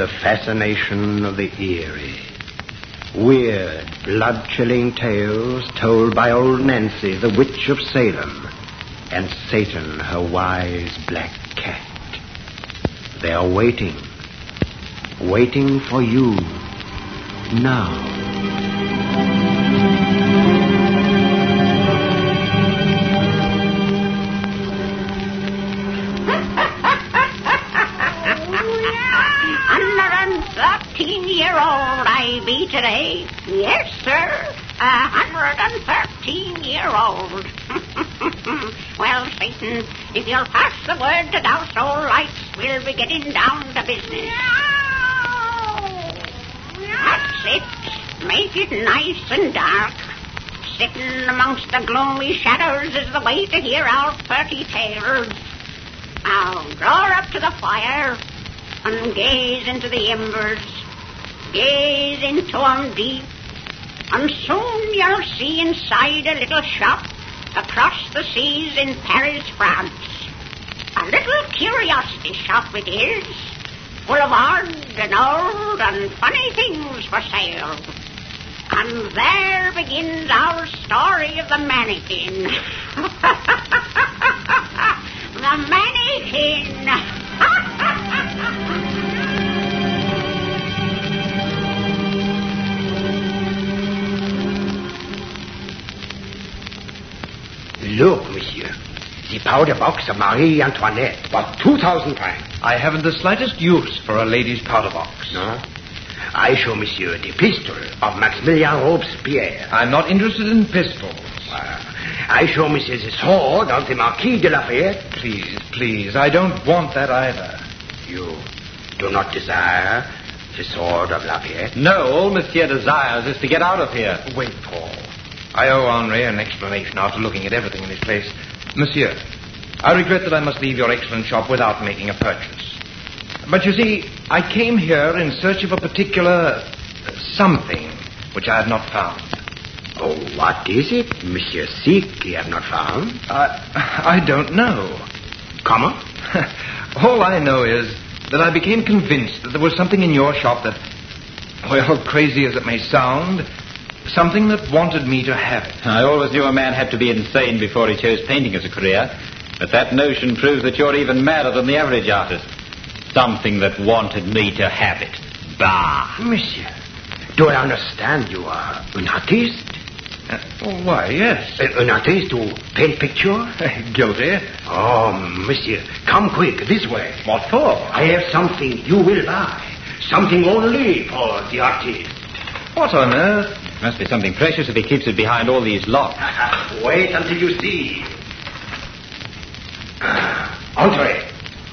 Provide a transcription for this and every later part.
the fascination of the eerie. Weird, blood-chilling tales told by old Nancy, the Witch of Salem, and Satan, her wise black cat. They are waiting for you now. I be today. Yes, sir. 113-year-old. Well, Satan, if you'll pass the word to douse all lights, we'll be getting down to business. That's it. Make it nice and dark. Sitting amongst the gloomy shadows is the way to hear our pretty tales. Now, draw up to the fire and gaze into the embers. Gaze into 'em deep, and soon you'll see inside a little shop across the seas in Paris, France. A little curiosity shop it is, full of odd and old and funny things for sale. And there begins our story of the Mannequin. The Mannequin! Look, monsieur. The powder box of Marie Antoinette worth 2,000 francs. I haven't the slightest use for a lady's powder box. No? I show monsieur the pistol of Maximilien Robespierre. I'm not interested in pistols. I show monsieur the sword of the Marquis de Lafayette. Please, I don't want that either. You do not desire the sword of Lafayette? No, all monsieur desires is to get out of here. Wait, Paul. I owe Henri an explanation after looking at everything in this place. Monsieur, I regret that I must leave your excellent shop without making a purchase. But you see, I came here in search of a particular something which I have not found. Oh, what is it, Monsieur Seek, you have not found? I don't know. Comment? All I know is that I became convinced that there was something in your shop that, well, crazy as it may sound, something that wanted me to have it. I always knew a man had to be insane before he chose painting as a career. But that notion proves that you're even madder than the average artist. Something that wanted me to have it. Bah! Monsieur, do I understand you are an artist? Why, yes. An artist who paint picture? Guilty. Oh, monsieur, come quick, this way. What for? I have something you will buy. Something only for the artist. What on earth? Must be something precious if he keeps it behind all these locks. Wait until you see. Entrez.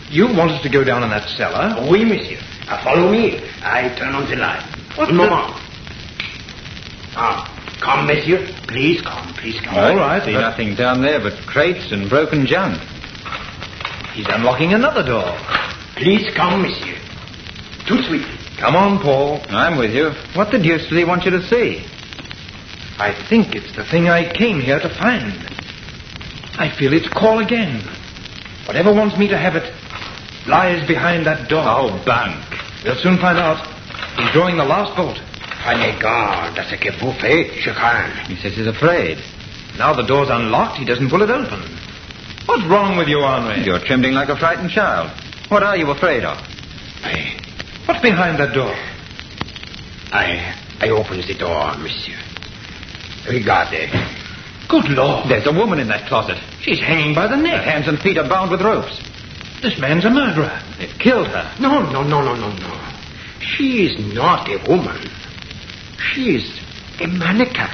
You want us to go down in that cellar? Oui, monsieur. Follow me. I turn on the light. Un moment. Come, monsieur. Please come. All right. See nothing down there but crates and broken junk. He's unlocking another door. Please come, monsieur. Tout sweet. Come on, Paul. I'm with you. What the deuce does he want you to see? I think it's the thing I came here to find. I feel its call again. Whatever wants me to have it lies behind that door. Oh, bunk. We'll soon find out. He's drawing the last bolt. Prenez garde à ce que vous faites, je crains. He says he's afraid. Now the door's unlocked, he doesn't pull it open. What's wrong with you, Henri? You're trembling like a frightened child. What are you afraid of? What's behind that door? I open the door, monsieur. Regardez. Good Lord. There's a woman in that closet. She's hanging by the neck. Her hands and feet are bound with ropes. This man's a murderer. They've killed her. No. She is not a woman. She is a mannequin.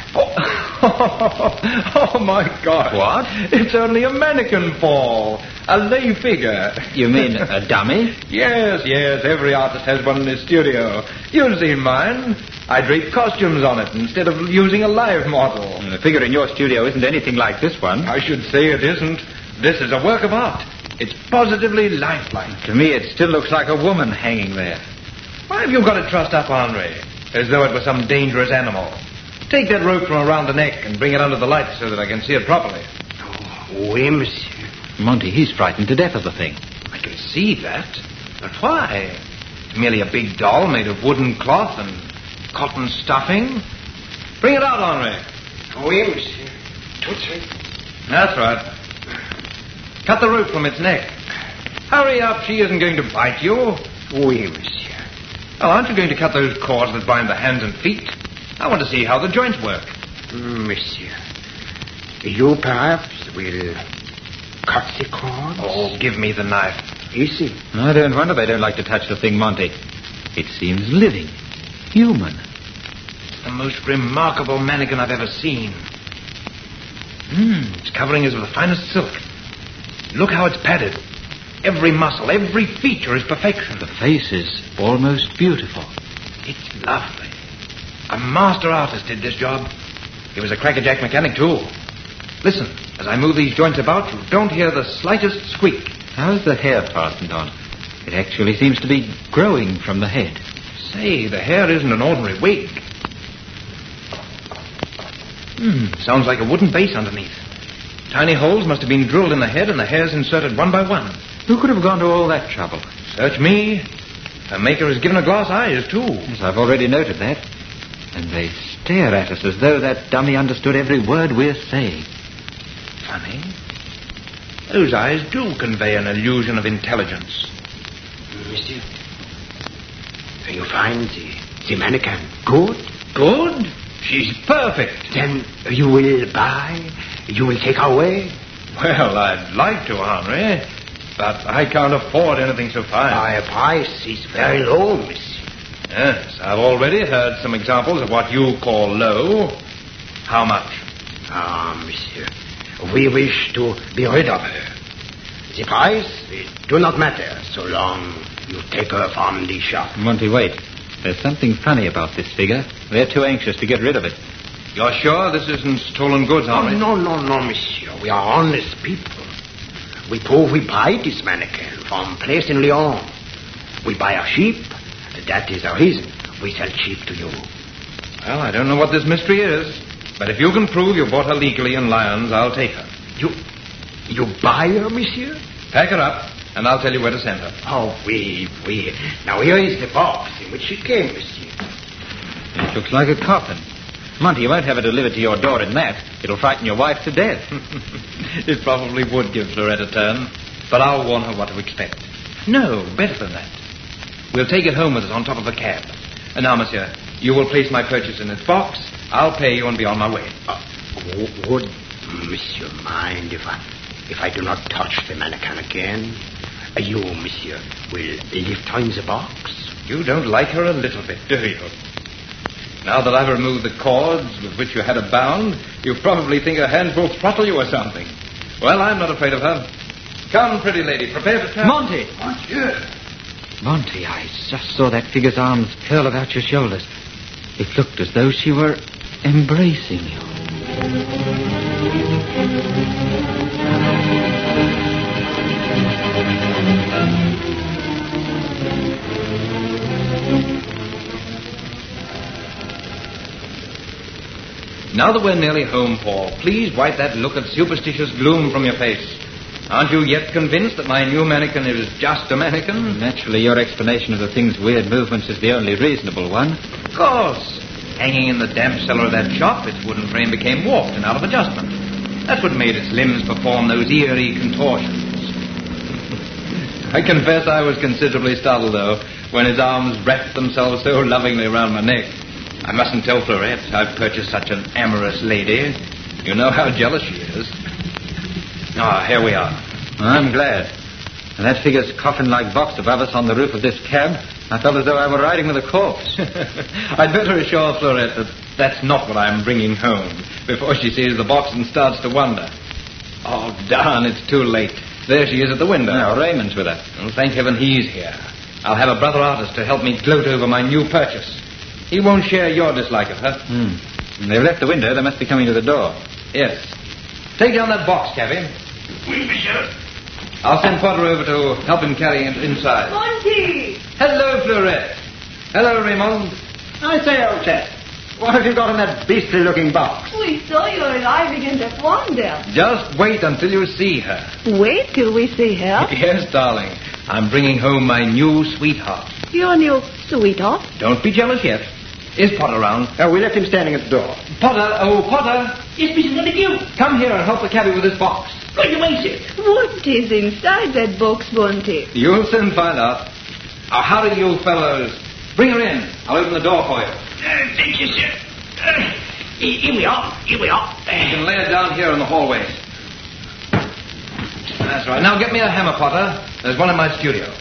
Oh, my God. What? It's only a mannequin, Paul. A lay figure. You mean a dummy? Yes. Every artist has one in his studio. You've seen mine. I drape costumes on it instead of using a live model. The figure in your studio isn't anything like this one. I should say it isn't. This is a work of art. It's positively lifelike. To me, it still looks like a woman hanging there. Why have you got it trussed up, Henri? As though it were some dangerous animal. Take that rope from around the neck and bring it under the light so that I can see it properly. Oh, oui, monsieur. Monty, he's frightened to death of the thing. I can see that. But why? merely a big doll made of wooden cloth and cotton stuffing. Bring it out, Henri. Oui, monsieur. Tout de suite. That's right. Cut the rope from its neck. Hurry up, she isn't going to bite you. Oui, monsieur. Oh, aren't you going to cut those cords that bind the hands and feet? I want to see how the joints work. Monsieur, you perhaps will cut the cords? Oh, give me the knife. Easy. I don't wonder they don't like to touch the thing, Monty. It seems living, human. It's the most remarkable mannequin I've ever seen. Its covering is of the finest silk. Look how it's padded. Every muscle, every feature is perfection. The face is almost beautiful. It's lovely. A master artist did this job. He was a crackerjack mechanic, too. Listen, as I move these joints about, you don't hear the slightest squeak. How's the hair fastened on? It actually seems to be growing from the head. Say, the hair isn't an ordinary wig. Sounds like a wooden base underneath. Tiny holes must have been drilled in the head and the hairs inserted one by one. Who could have gone to all that trouble? Search me. Her maker has given her glass eyes, too. Yes, I've already noted that. And they stare at us as though that dummy understood every word we're saying. Funny. Those eyes do convey an illusion of intelligence. Monsieur, you find the mannequin good? Good? She's perfect. Then you will buy? You will take away? Well, I'd like to, Henri, but I can't afford anything so fine. My price is very low, monsieur. Yes, I've already heard some examples of what you call low. How much? Ah, monsieur, we wish to be rid of her. The price, it do not matter so long you take her from the shop. Monty, wait. There's something funny about this figure. They're too anxious to get rid of it. You're sure this isn't stolen goods, Henri? No, monsieur. We are honest people. We prove we buy this mannequin from a place in Lyon. We buy a sheep. That is the reason we sell cheap to you. Well, I don't know what this mystery is, but if you can prove you bought her legally in Lyons, I'll take her. You buy her, monsieur? Pack her up, and I'll tell you where to send her. Oh, oui. Now, here is the box in which she came, monsieur. It looks like a coffin. Monty, you won't have it delivered to your door in that. It'll frighten your wife to death. It probably would give Florette a turn, but I'll warn her what to expect. No, better than that. We'll take it home with us on top of a cab. And now, monsieur, you will place my purchase in its box. I'll pay you and be on my way. Would monsieur mind if I do not touch the mannequin again? You, monsieur, will lift her in the box? You don't like her a little bit, do you? Now that I've removed the cords with which you had her bound, you probably think her hands will throttle you or something. Well, I'm not afraid of her. Come, pretty lady, prepare to turn. Monty! Monsieur! Monty, I just saw that figure's arms curl about your shoulders. It looked as though she were embracing you. Now that we're nearly home, Paul, please wipe that look of superstitious gloom from your face. Aren't you yet convinced that my new mannequin is just a mannequin? Naturally, your explanation of the thing's weird movements is the only reasonable one. Of course. Hanging in the damp cellar of that shop, its wooden frame became warped and out of adjustment. That's what made its limbs perform those eerie contortions. I confess I was considerably startled, though, when its arms wrapped themselves so lovingly around my neck. I mustn't tell Florette I've purchased such an amorous lady. You know how jealous she is. Ah, here we are. I'm glad. And that figure's coffin-like box above us on the roof of this cab, I felt as though I were riding with a corpse. I'd better assure Florette that that's not what I'm bringing home before she sees the box and starts to wonder. Oh, darn, it's too late. There she is at the window. Now, Raymond's with her. Well, thank heaven he's here. I'll have a brother artist to help me gloat over my new purchase. He won't share your dislike of her. They've left the window. They must be coming to the door. Yes. Take down that box, cabby. Oui, monsieur. I'll send Potter over to help him carry it inside. Monty! Hello, Florette. Hello, Raymond. I say, old chap, what have you got in that beastly-looking box? We saw you and I begin to wonder. Just wait until you see her. Wait till we see her. Yes, darling. I'm bringing home my new sweetheart. Your new sweetheart? Don't be jealous yet. Is Potter around? We left him standing at the door. Potter, oh, Potter. Yes, Mrs. Montague. Come here and help the cabby with this box. Right away, sir. What is inside that box, Monty? You'll soon find out. Howdy, you fellows. Bring her in. I'll open the door for you. Thank you, sir. Here we are. You can lay her down here in the hallway. That's right. Now get me a hammer, Potter. There's one in my studio.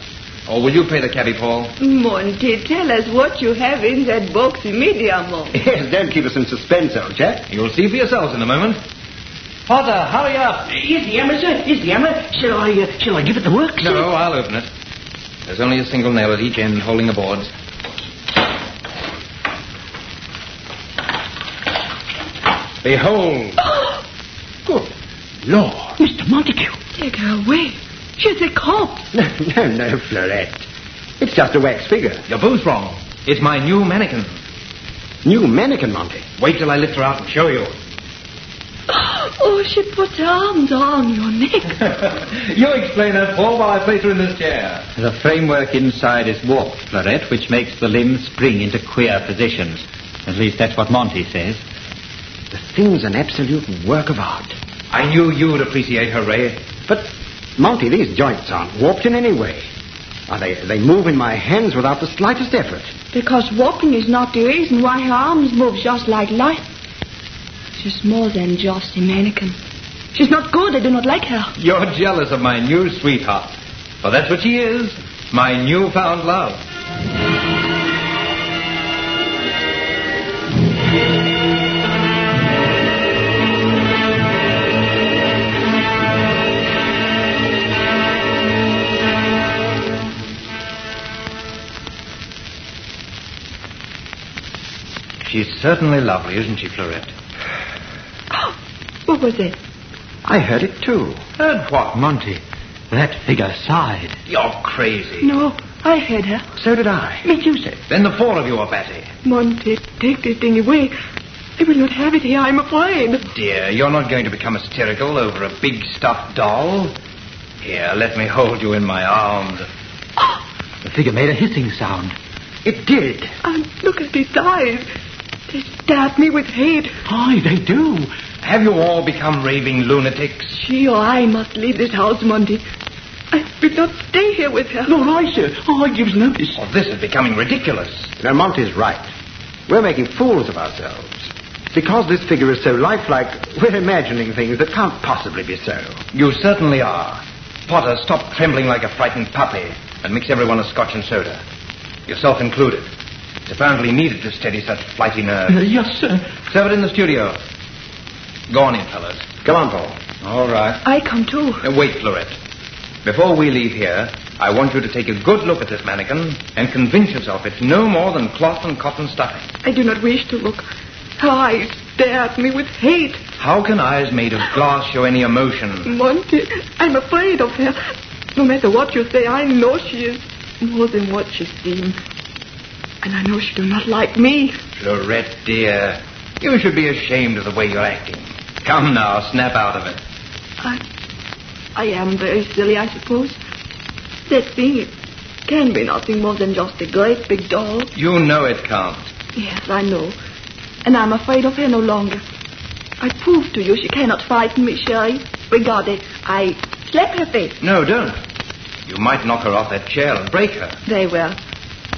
Or will you pay the cabby, Paul? Monty, tell us what you have in that box immediately. Yes, don't keep us in suspense, old chap. You'll see for yourselves in a moment. Potter, hurry up. Here's the hammer, sir. Here's the hammer. Shall I give it the work, sir? No, I'll open it. There's only a single nail at each end holding the boards. Behold. Good Lord. Mr. Montague. Take her away. She's a corpse. No, Florette. It's just a wax figure. You're both wrong. It's my new mannequin. New mannequin, Monty. Wait till I lift her out and show you. Oh, she put her arms on your neck. You explain that, Paul, while I place her in this chair. The framework inside is warped, Florette, which makes the limbs spring into queer positions. At least that's what Monty says. The thing's an absolute work of art. I knew you'd appreciate her, Ray. But, Monty, these joints aren't warped in any way. They move in my hands without the slightest effort. Because walking is not the reason why her arms move just like light. She's more than just a mannequin. She's not good. I do not like her. You're jealous of my new sweetheart. Well, that's what she is. My newfound love. She's certainly lovely, isn't she, Florette? What was it? I heard it, too. Heard what? Monty, that figure sighed. You're crazy. No, I heard her. So did I. Me too, sir. Then the four of you are batty. Monty, take this thing away. I will not have it here. I'm afraid. Dear, you're not going to become hysterical over a big stuffed doll. Here, let me hold you in my arms. The figure made a hissing sound. It did. And look at these eyes. They stab me with hate. Aye, they do. Have you all become raving lunatics? She or I must leave this house, Monty. I will not stay here with her. Nor I, sir. I gives notice. Oh, this is becoming ridiculous. Now, Monty's right. We're making fools of ourselves. Because this figure is so lifelike, we're imagining things that can't possibly be so. You certainly are. Potter, stop trembling like a frightened puppy and mix everyone a scotch and soda. Yourself included. It's apparently needed to steady such flighty nerves. Yes, sir. Serve it in the studio. Go on in, fellows. Come on, Paul. All right. I come too. Wait, Florette. Before we leave here, I want you to take a good look at this mannequin and convince yourself it's no more than cloth and cotton stuffing. I do not wish to look. Her eyes stare at me with hate. How can eyes made of glass show any emotion? Monty, I'm afraid of her. No matter what you say, I know she is more than what she seems. And I know she do not like me. Florette, dear, you should be ashamed of the way you're acting. Come now, snap out of it. I am very silly, I suppose. That thing, it can be nothing more than just a great big doll. You know it can't. Yes, I know. And I'm afraid of her no longer. I prove to you she cannot frighten me, Sherry. Regard it. I slap her face. No, don't. You might knock her off that chair and break her. Very well.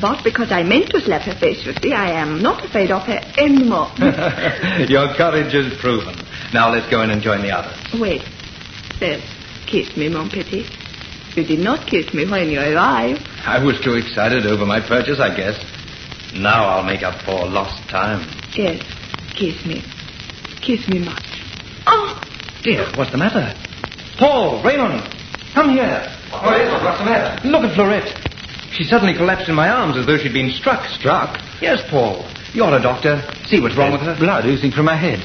But because I meant to slap her face, you see, I am not afraid of her anymore. Your courage is proven. Now let's go in and join the others. Wait. There. Kiss me, mon petit. You did not kiss me when you arrived. I was too excited over my purchase, I guess. Now I'll make up for lost time. Yes. Kiss me. Kiss me much. Oh! Dear, what's the matter? Paul, Raymond, come here. What's the matter? Look at Florette. She suddenly collapsed in my arms as though she'd been struck. Struck? Yes, Paul. You're a doctor. See what's wrong with her. Blood oozing from her head.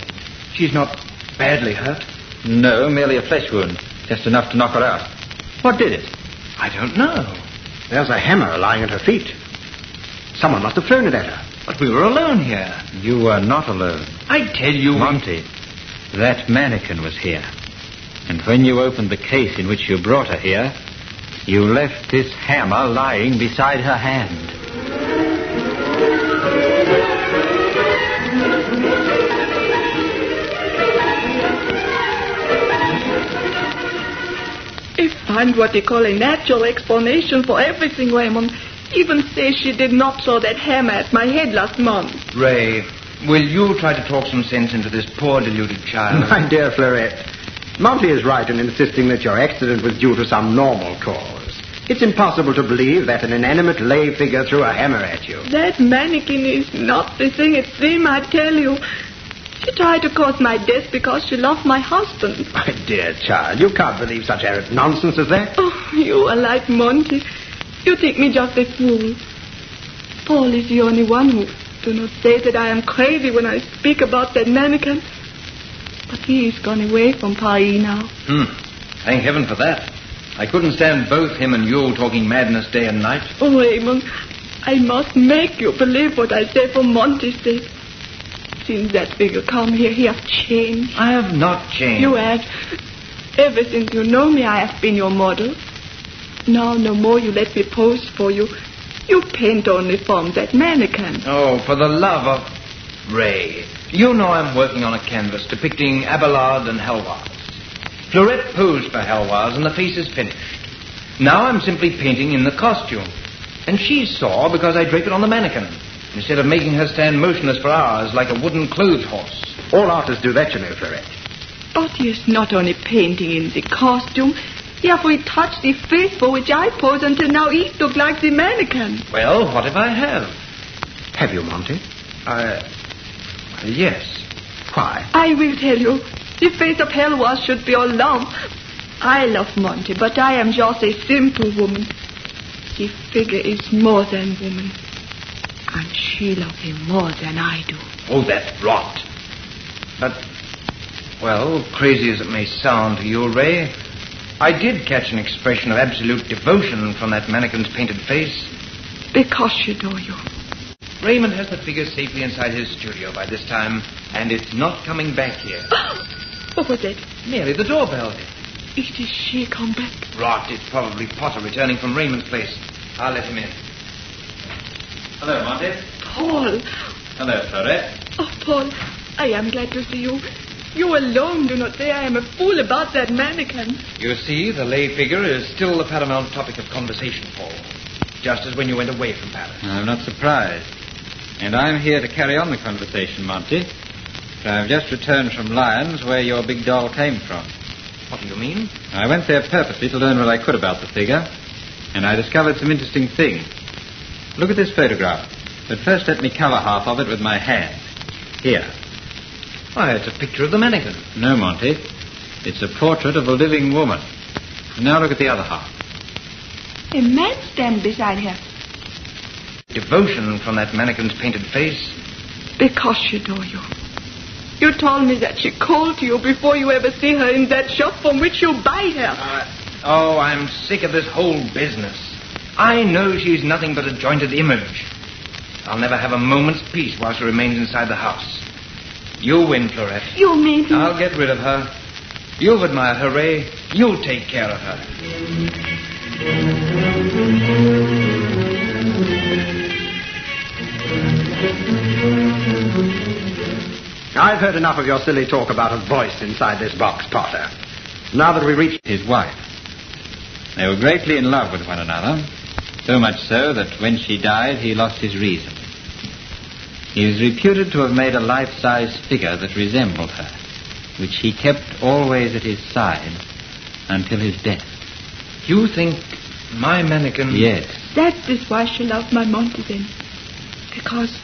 She's not badly hurt. No, merely a flesh wound. Just enough to knock her out. What did it? I don't know. There's a hammer lying at her feet. Someone must have thrown it at her. But we were alone here. You were not alone. I tell you... Monty, that mannequin was here. And when you opened the case in which you brought her here, You left this hammer lying beside her hand. I find what they call a natural explanation for everything, Raymond. Even says she did not throw that hammer at my head last month. Ray, will you try to talk some sense into this poor deluded child? My dear Fleurette, Monty is right in insisting that your accident was due to some normal cause. It's impossible to believe that an inanimate lay figure threw a hammer at you. That mannequin is not the thing it seems, I tell you. She tried to cause my death because she loved my husband. My dear child, you can't believe such arrant nonsense as that. Oh, you are like Monty. You think me just a fool. Paul is the only one who do not say that I am crazy when I speak about that mannequin. But he is gone away from Paris now. Thank heaven for that. I couldn't stand both him and you talking madness day and night. Oh, Raymond, I must make you believe what I say for Monty's sake. Since that figure come here, he have changed. I have not changed. You have. Ever since you know me, I have been your model. Now no more you let me pose for you. You paint only from that mannequin. Oh, for the love of Ray. You know I'm working on a canvas depicting Abelard and Helwars. Fleurette posed for Helwars and the face is finished. Now I'm simply painting in the costume. And she saw because I drape it on the mannequin, instead of making her stand motionless for hours like a wooden clothes horse. All artists do that, you know, Fleurette. But he is not only painting in the costume. He have retouched the face for which I pose until now it look like the mannequin. Well, what if I have? Have you, Monty? Yes. Why? I will tell you. The face of Helwas should be all love. I love Monty, but I am just a simple woman. The figure is more than woman. And she loves him more than I do. Oh, that's rot. But, well, crazy as it may sound to you, Ray, I did catch an expression of absolute devotion from that mannequin's painted face. Because she adore you. Raymond has the figure safely inside his studio by this time, and it's not coming back here. What was it? Merely the doorbell. It is she come back. Rot, it's probably Potter returning from Raymond's place. I'll let him in. Hello, Monty. Paul. Hello, Fleurette. Oh, Paul, I am glad to see you. You alone do not say I am a fool about that mannequin. You see, the lay figure is still the paramount topic of conversation, Paul. Just as when you went away from Paris. I'm not surprised. And I'm here to carry on the conversation, Monty. For I've just returned from Lyons, where your big doll came from. What do you mean? I went there purposely to learn what I could about the figure, and I discovered some interesting things. Look at this photograph. But first let me cover half of it with my hand. Here. Why, it's a picture of the mannequin. No, Monty. It's a portrait of a living woman. Now look at the other half. A man stand beside her. Devotion from that mannequin's painted face. Because she adore you. You told me that she called to you before you ever see her in that shop from which you buy her. I'm sick of this whole business. I know she's nothing but a jointed image. I'll never have a moment's peace while she remains inside the house. You win, Fleurette. You mean... I'll get rid of her. You've admired her, Ray. You'll take care of her. I've heard enough of your silly talk about a voice inside this box, Potter. Now that we reach His wife. They were greatly in love with one another, so much so that when she died, he lost his reason. He is reputed to have made a life-size figure that resembled her, which he kept always at his side until his death. You think my mannequin... Yes. That is why she loved my Monty then. Because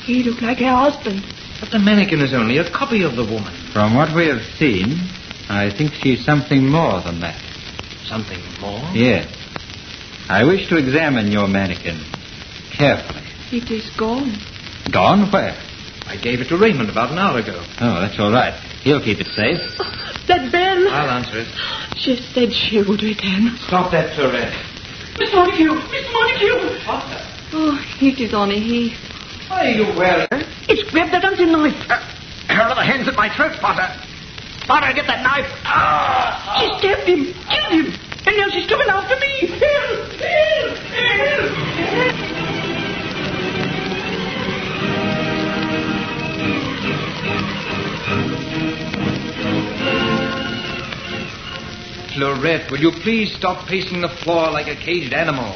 he looked like her husband. But the mannequin is only a copy of the woman. From what we have seen, I think she's something more than that. Something more? Yes. I wish to examine your mannequin carefully. It is gone. Gone where? I gave it to Raymond about an hour ago. Oh, that's all right. He'll keep it safe. That bell. I'll answer it. She said she would return. Stop that, Fleurette. Miss Montague! Miss Montague! Potter. Oh, it is on a heath. Why are you wearing... It's grabbed that hunting knife. Her other hand's at my throat, Potter. Potter, get that knife. She stabbed him. Killed him. And now she's coming after me. Help! Help! Help! Florette, will you please stop pacing the floor like a caged animal?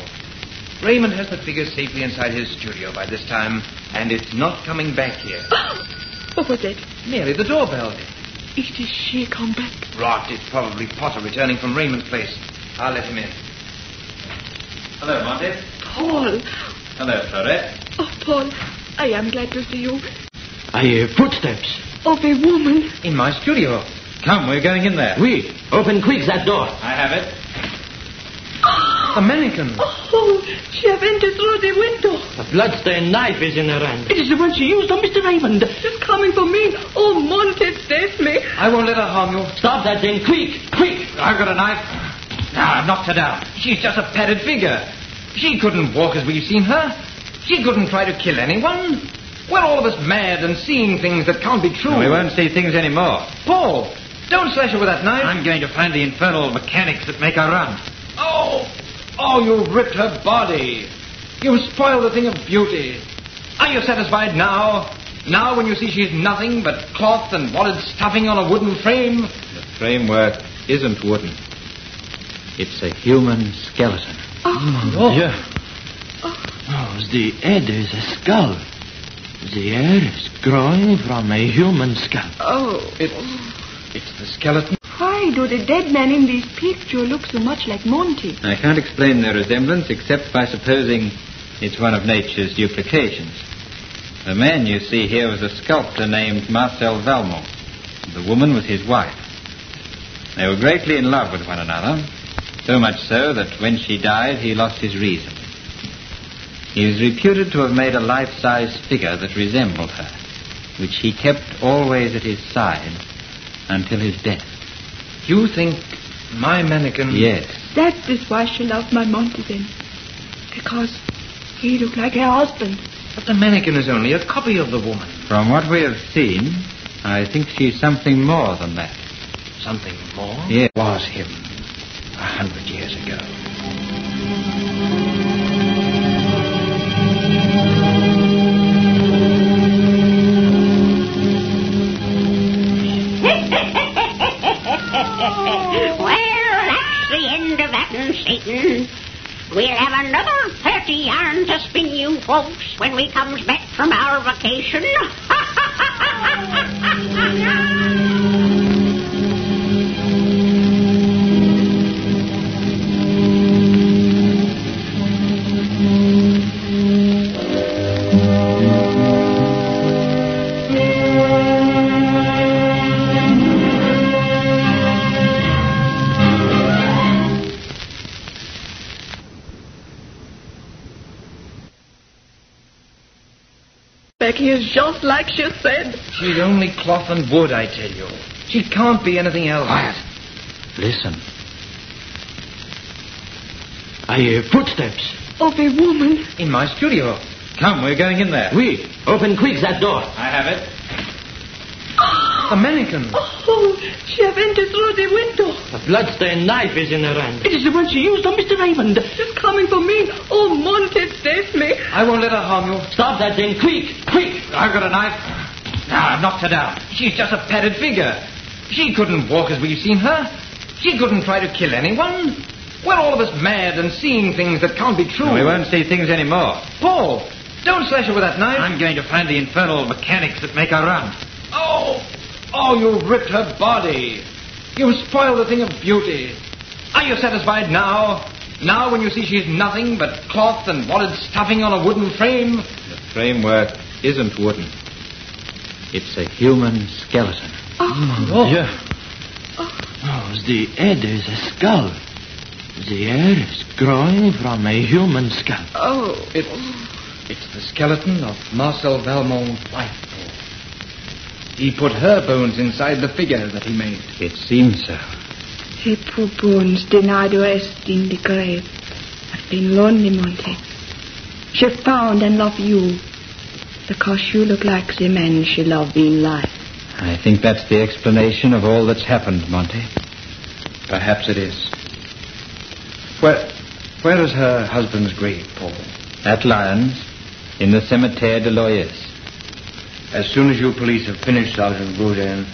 Raymond has the figure safely inside his studio by this time, and it's not coming back here. What was it? Merely the doorbell. Is she come back? Rot, it's probably Potter returning from Raymond's place. I'll let him in. Hello, Monty. Paul. Hello, Florette. Oh, Paul, I am glad to see you. I hear footsteps. Of a woman. In my studio. Come, we're going in there. Oui, open quick that door. I have it. The mannequin. Oh, she have entered through the window. A bloodstained knife is in her hand. It is the one she used on Mr. Raymond. She's coming for me. Oh, Monty, save me. I won't let her harm you. Stop that thing, quick, quick. I've got a knife. Now, I've knocked her down. She's just a padded figure. She couldn't walk as we've seen her. She couldn't try to kill anyone. We're all of us mad and seeing things that can't be true. No, we won't see things anymore. Paul, don't slash her with that knife. I'm going to find the infernal mechanics that make her run. Oh, you ripped her body. You spoiled the thing of beauty. Are you satisfied now? Now when you see she's nothing but cloth and wadded stuffing on a wooden frame? The framework isn't wooden. It's a human skeleton. Yeah. Oh, the head is a skull. The hair is growing from a human skull. Oh. It's the skeleton. Why do the dead men in this picture look so much like Monty? I can't explain their resemblance except by supposing it's one of nature's duplications. The man you see here was a sculptor named Marcel Valmont. The woman was his wife. They were greatly in love with one another, so much so that when she died, he lost his reason. He was reputed to have made a life-size figure that resembled her, which he kept always at his side until his death. You think my mannequin... Yes. That is why she loved my Monty then. Because he looked like her husband. But the mannequin is only a copy of the woman. From what we have seen, I think she's something more than that. Something more? Yes. Was him 100 years ago. Well, that's the end of that and Satan. We'll have another 30 yarn to spin you folks when we comes back from our vacation. Becky is just like she said. She's only cloth and wood, I tell you. She can't be anything else. Quiet. Listen. I hear footsteps. Of a woman. In my studio. Come, we're going in there. Oui, open quick that door. I have it. The mannequin. Oh, she have entered through the window. A bloodstained knife is in her hand. It is the one she used on Mr. Raymond. She's coming for me. Oh, Monty, save me. I won't let her harm you. Stop that thing, quick, quick. I've got a knife. Now, I've knocked her down. She's just a padded figure. She couldn't walk as we've seen her. She couldn't try to kill anyone. We're all of us mad and seeing things that can't be true. No, we won't see things anymore. Paul, don't slash her with that knife. I'm going to find the infernal mechanics that make her run. Oh, you ripped her body. You spoiled the thing of beauty. Are you satisfied now? Now when you see she's nothing but cloth and wadded stuffing on a wooden frame? The framework isn't wooden. It's a human skeleton. Yeah. Oh, the head is a skull. The hair is growing from a human skull. Oh. It's the skeleton of Marcel Valmont's wife. He put her bones inside the figure that he made. It seems so. Her poor bones denied rest in the grave. I've been lonely, Monty. She found and loved you because you look like the man she loved in life. I think that's the explanation of all that's happened, Monty. Perhaps it is. Where is her husband's grave, Paul? At Lyons, in the Cimetière de Loyers. As soon as you police have finished, Sergeant Boudin,